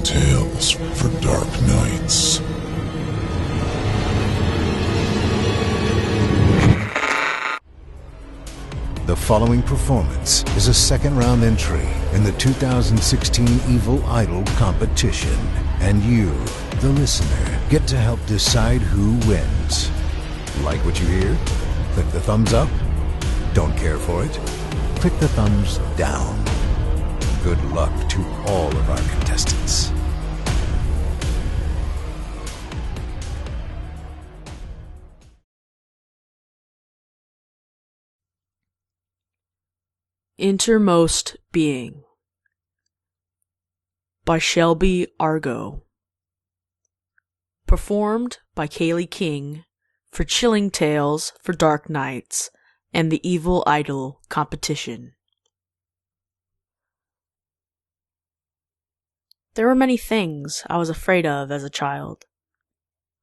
tales for dark nights. The following performance is a second-round entry in the 2016 Evil Idol competition, and you, the listener, get to help decide who wins. Like what you hear? Click the thumbs up. Don't care for it? Click the thumbs down. Good luck to all of our contestants. Innermost Being by Shelby, Argo. Performed by Kaylee King for Chilling Tales for Dark Nights and the Evil Idol competition. There were many things I was afraid of as a child.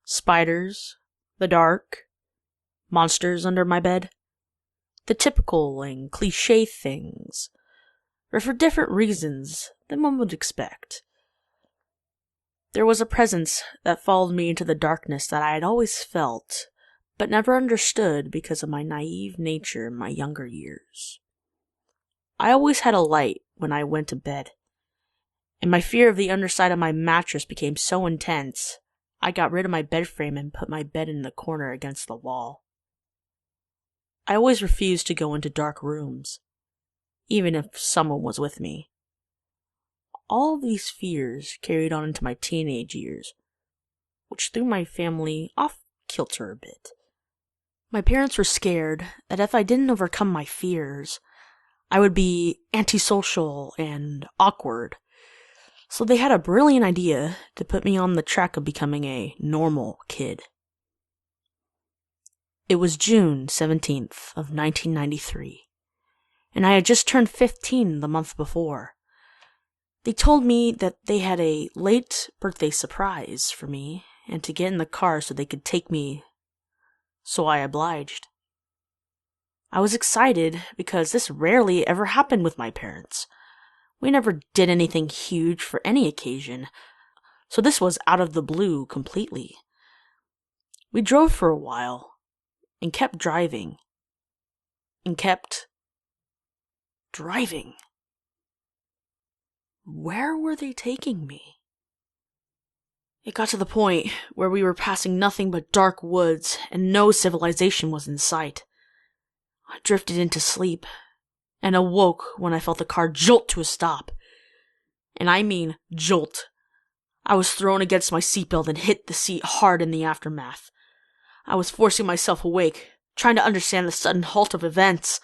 Spiders, the dark, monsters under my bed. The typical and cliché things, but for different reasons than one would expect. There was a presence that followed me into the darkness that I had always felt, but never understood because of my naive nature in my younger years. I always had a light when I went to bed, and my fear of the underside of my mattress became so intense, I got rid of my bed frame and put my bed in the corner against the wall. I always refused to go into dark rooms, even if someone was with me. All of these fears carried on into my teenage years, which threw my family off kilter a bit. My parents were scared that if I didn't overcome my fears, I would be antisocial and awkward, so they had a brilliant idea to put me on the track of becoming a normal kid. It was June 17th of 1993, and I had just turned 15 the month before. They told me that they had a late birthday surprise for me and to get in the car so they could take me, so I obliged. I was excited because this rarely ever happened with my parents. We never did anything huge for any occasion, so this was out of the blue completely. We drove for a while, and kept driving, and kept driving. Where were they taking me? It got to the point where we were passing nothing but dark woods, and no civilization was in sight. I drifted into sleep, and awoke when I felt the car jolt to a stop. And I mean jolt. I was thrown against my seatbelt and hit the seat hard in the aftermath. I was forcing myself awake, trying to understand the sudden halt of events.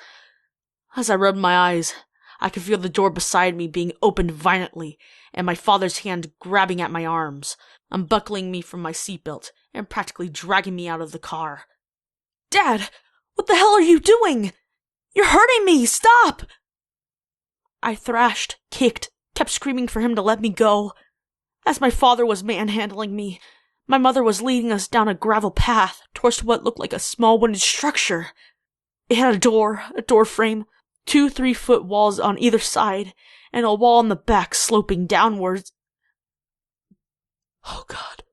As I rubbed my eyes, I could feel the door beside me being opened violently, and my father's hand grabbing at my arms, unbuckling me from my seatbelt, and practically dragging me out of the car. "Dad, what the hell are you doing? You're hurting me! Stop!" I thrashed, kicked, kept screaming for him to let me go. As my father was manhandling me, my mother was leading us down a gravel path towards what looked like a small wooden structure. It had a door frame, 2 3-foot walls on either side, and a wall on the back sloping downwards. Oh God.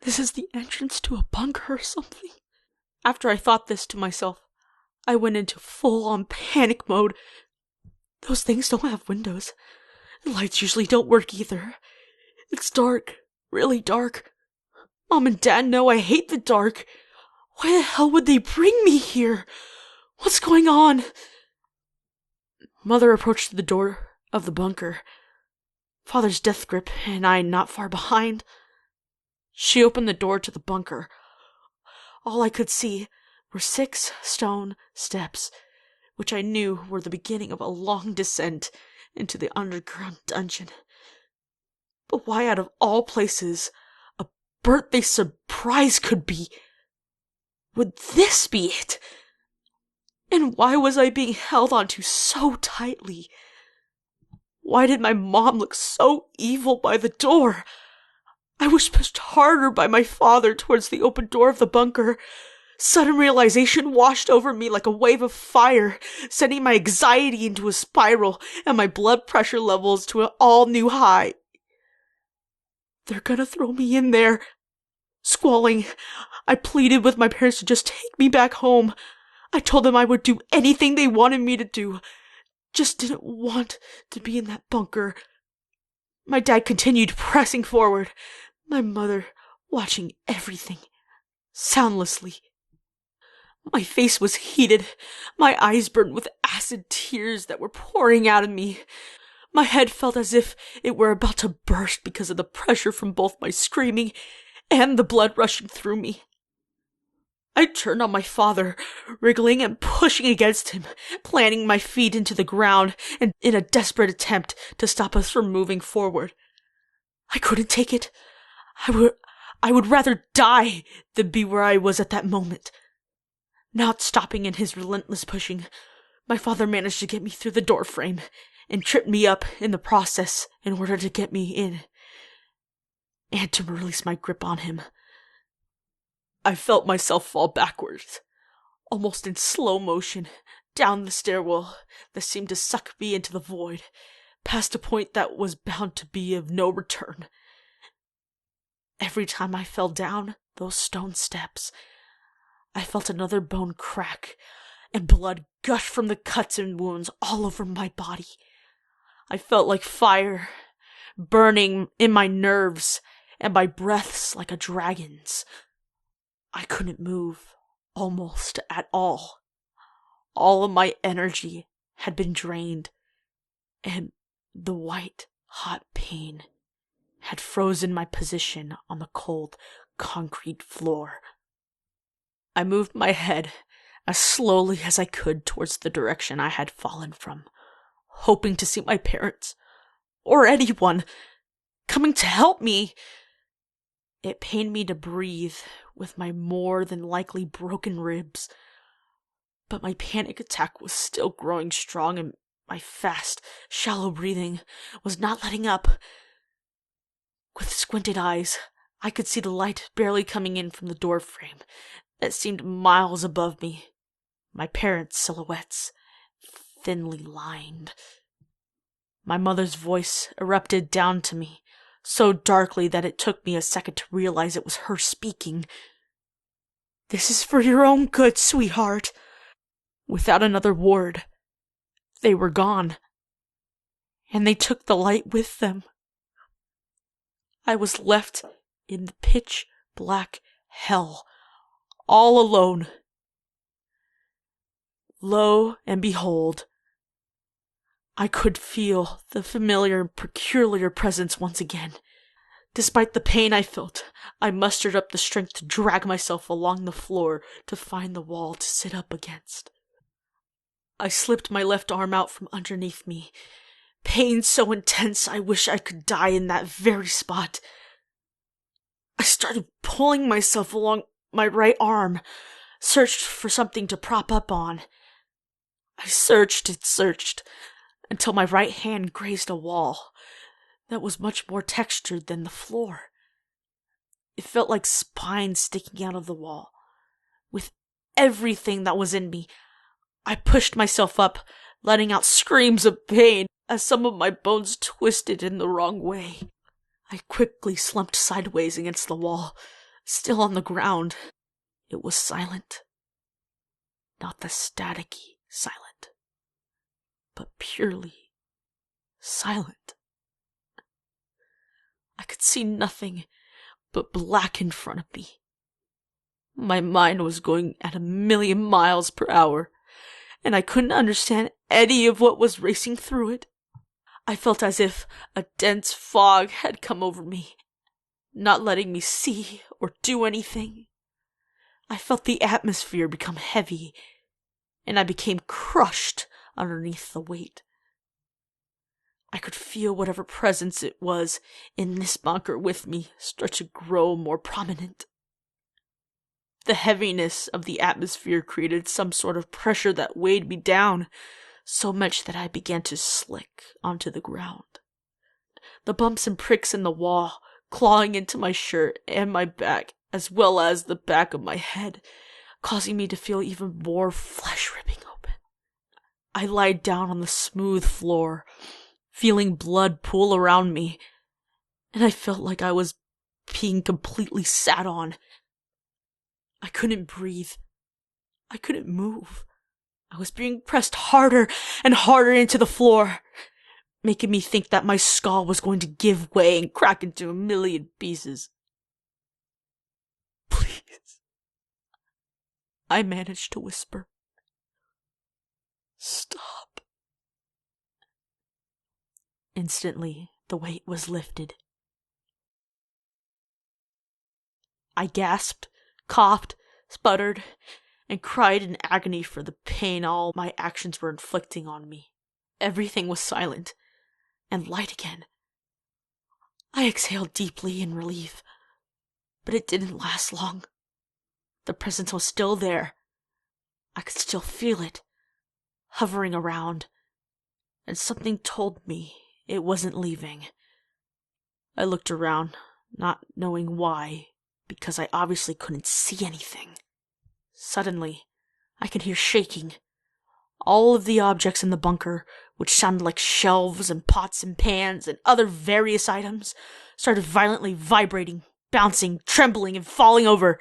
This is the entrance to a bunker or something. After I thought this to myself, I went into full-on panic mode. Those things don't have windows. The lights usually don't work either. It's dark. Really dark. Mom and Dad know I hate the dark. Why the hell would they bring me here? What's going on? Mother approached the door of the bunker, Father's death grip and I not far behind. She opened the door to the bunker. All I could see were 6 stone steps, which I knew were the beginning of a long descent into the underground dungeon. But why out of all places a birthday surprise could would this be it? And why was I being held onto so tightly? Why did my mom look so evil by the door? I was pushed harder by my father towards the open door of the bunker. Sudden realization washed over me like a wave of fire, sending my anxiety into a spiral and my blood pressure levels to an all-new high. They're gonna throw me in there. Squalling, I pleaded with my parents to just take me back home. I told them I would do anything they wanted me to do. Just didn't want to be in that bunker. My dad continued pressing forward, my mother watching everything soundlessly. My face was heated, my eyes burned with acid tears that were pouring out of me. My head felt as if it were about to burst because of the pressure from both my screaming and the blood rushing through me. I turned on my father, wriggling and pushing against him, planting my feet into the ground and in a desperate attempt to stop us from moving forward. I couldn't take it. I would rather die than be where I was at that moment. Not stopping in his relentless pushing, my father managed to get me through the door frame and tripped me up in the process in order to get me in and to release my grip on him. I felt myself fall backwards, almost in slow motion, down the stairwell that seemed to suck me into the void, past a point that was bound to be of no return. Every time I fell down those stone steps, I felt another bone crack, and blood gush from the cuts and wounds all over my body. I felt like fire burning in my nerves, and my breaths like a dragon's. I couldn't move, almost at all. All of my energy had been drained, and the white, hot pain had frozen my position on the cold, concrete floor. I moved my head as slowly as I could towards the direction I had fallen from, hoping to see my parents, or anyone, coming to help me. It pained me to breathe with my more than likely broken ribs, but my panic attack was still growing strong and my fast, shallow breathing was not letting up. With squinted eyes, I could see the light barely coming in from the door frame that seemed miles above me, my parents' silhouettes thinly lined. My mother's voice erupted down to me, so darkly that it took me a second to realize it was her speaking. "This is for your own good, sweetheart." Without another word, they were gone, and they took the light with them. I was left in the pitch black hell, all alone. Lo and behold, I could feel the familiar, peculiar presence once again. Despite the pain I felt, I mustered up the strength to drag myself along the floor to find the wall to sit up against. I slipped my left arm out from underneath me. Pain so intense I wish I could die in that very spot. I started pulling myself along my right arm, searched for something to prop up on. I searched and searched until my right hand grazed a wall that was much more textured than the floor. It felt like spines sticking out of the wall. With everything that was in me, I pushed myself up, letting out screams of pain as some of my bones twisted in the wrong way. I quickly slumped sideways against the wall, still on the ground. It was silent. Not the staticky silent, but purely silent. I could see nothing but black in front of me. My mind was going at 1,000,000 miles per hour, and I couldn't understand any of what was racing through it. I felt as if a dense fog had come over me, not letting me see or do anything. I felt the atmosphere become heavy, and I became crushed underneath the weight. I could feel whatever presence it was in this bunker with me start to grow more prominent. The heaviness of the atmosphere created some sort of pressure that weighed me down, so much that I began to slick onto the ground. The bumps and pricks in the wall, clawing into my shirt and my back, as well as the back of my head, causing me to feel even more flesh ripping open. I lied down on the smooth floor, feeling blood pool around me, and I felt like I was being completely sat on. I couldn't breathe. I couldn't move. I was being pressed harder and harder into the floor, making me think that my skull was going to give way and crack into a million pieces. Please. I managed to whisper. Stop. Instantly, the weight was lifted. I gasped, coughed, sputtered, and cried in agony for the pain all my actions were inflicting on me. Everything was silent and light again. I exhaled deeply in relief, but it didn't last long. The presence was still there. I could still feel it, hovering around, and something told me it wasn't leaving. I looked around, not knowing why, because I obviously couldn't see anything. Suddenly, I could hear shaking. All of the objects in the bunker, which sounded like shelves and pots and pans and other various items, started violently vibrating, bouncing, trembling, and falling over.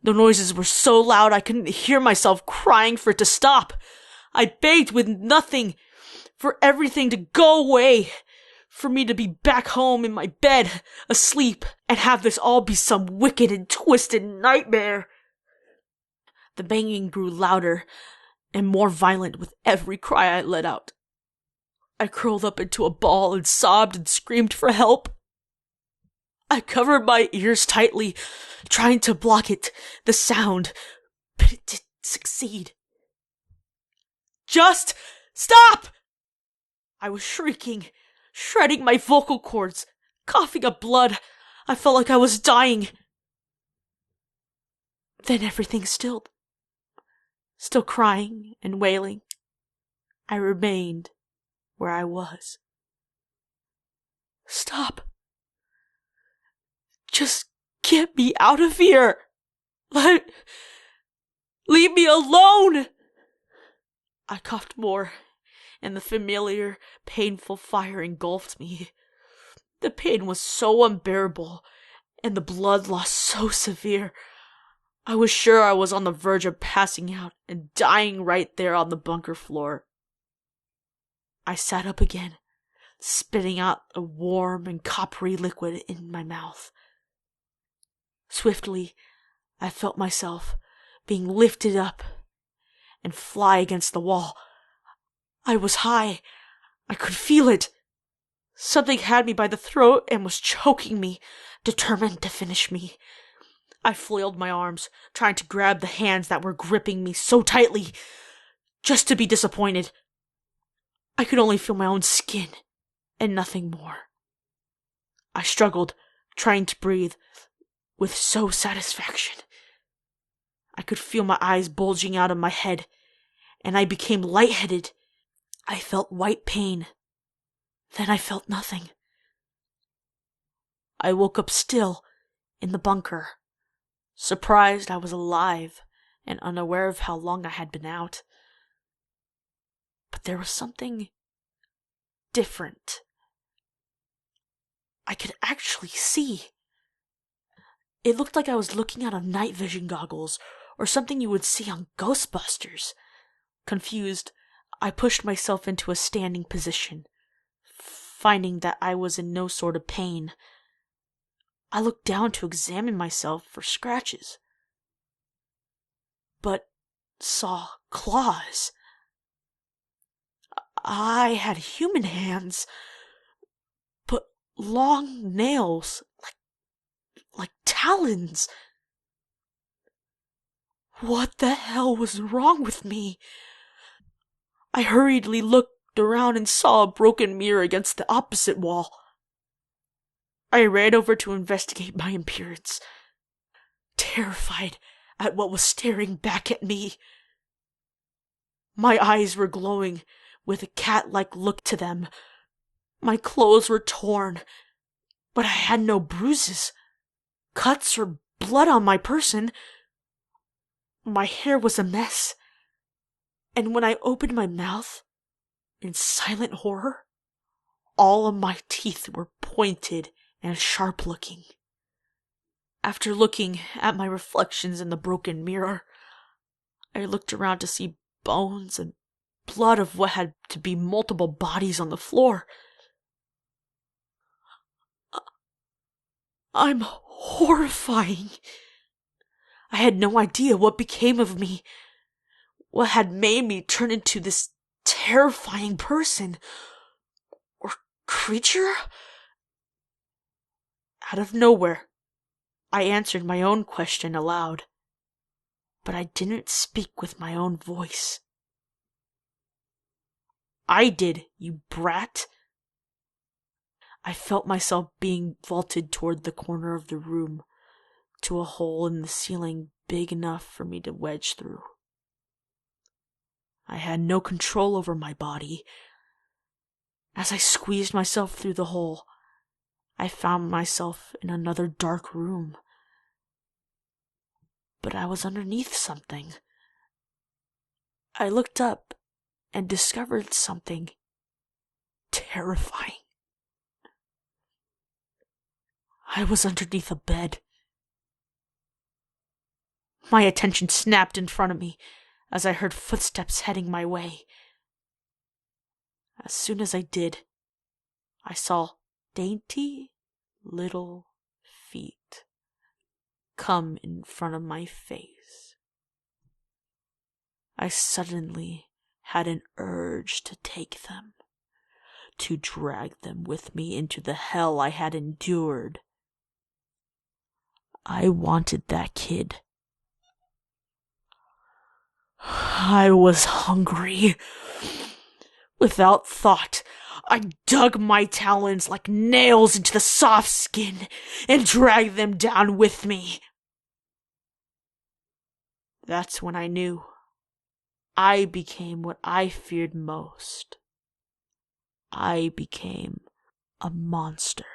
The noises were so loud I couldn't hear myself crying for it to stop. I begged with nothing for everything to go away, for me to be back home in my bed, asleep, and have this all be some wicked and twisted nightmare. The banging grew louder and more violent with every cry I let out. I curled up into a ball and sobbed and screamed for help. I covered my ears tightly, trying to block it, the sound, but it didn't succeed. Just stop! I was shrieking, shredding my vocal cords, coughing up blood. I felt like I was dying. Then everything stilled. Still crying and wailing, I remained where I was. Stop. Just get me out of here. Leave me alone. I coughed more, and the familiar, painful fire engulfed me. The pain was so unbearable, and the blood loss so severe. I was sure I was on the verge of passing out and dying right there on the bunker floor. I sat up again, spitting out a warm and coppery liquid in my mouth. Swiftly, I felt myself being lifted up and fly against the wall. I was high. I could feel it. Something had me by the throat and was choking me, determined to finish me. I flailed my arms, trying to grab the hands that were gripping me so tightly, just to be disappointed. I could only feel my own skin, and nothing more. I struggled, trying to breathe, with so satisfaction. I could feel my eyes bulging out of my head, and I became lightheaded. I felt white pain. Then I felt nothing. I woke up still, in the bunker, surprised I was alive and unaware of how long I had been out. But there was something different. I could actually see. It looked like I was looking out of night vision goggles or something you would see on Ghostbusters. Confused, I pushed myself into a standing position, finding that I was in no sort of pain. I looked down to examine myself for scratches, but saw claws. I had human hands, but long nails, like talons. What the hell was wrong with me? I hurriedly looked around and saw a broken mirror against the opposite wall. I ran over to investigate my appearance, terrified at what was staring back at me. My eyes were glowing with a cat-like look to them. My clothes were torn, but I had no bruises, cuts, or blood on my person. My hair was a mess, and when I opened my mouth, in silent horror, all of my teeth were pointed and sharp looking. After looking at my reflections in the broken mirror, I looked around to see bones and blood of what had to be multiple bodies on the floor. I'm horrifying. I had no idea what became of me, what had made me turn into this terrifying person or creature. Out of nowhere, I answered my own question aloud, but I didn't speak with my own voice. I did, you brat. I felt myself being vaulted toward the corner of the room, to a hole in the ceiling big enough for me to wedge through. I had no control over my body. As I squeezed myself through the hole, I found myself in another dark room. But I was underneath something. I looked up and discovered something terrifying. I was underneath a bed. My attention snapped in front of me as I heard footsteps heading my way. As soon as I did, I saw dainty little feet come in front of my face. I suddenly had an urge to take them, to drag them with me into the hell I had endured. I wanted that kid. I was hungry. Without thought, I dug my talons like nails into the soft skin and dragged them down with me. That's when I knew I became what I feared most. I became a monster.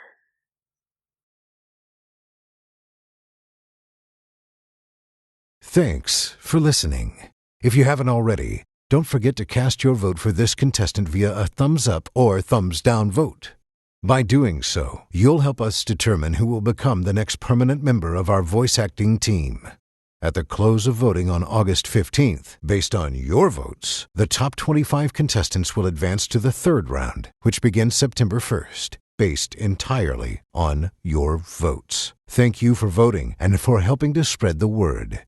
Thanks for listening. If you haven't already, don't forget to cast your vote for this contestant via a thumbs up or thumbs down vote. By doing so, you'll help us determine who will become the next permanent member of our voice acting team. At the close of voting on August 15th, based on your votes, the top 25 contestants will advance to the third round, which begins September 1st, based entirely on your votes. Thank you for voting and for helping to spread the word.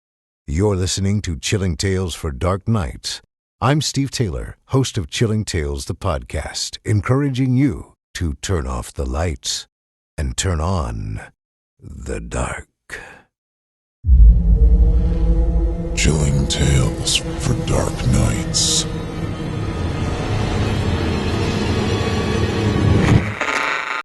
You're listening to Chilling Tales for Dark Nights. I'm Steve Taylor, host of Chilling Tales, the podcast, encouraging you to turn off the lights and turn on the dark. Chilling Tales for Dark Nights.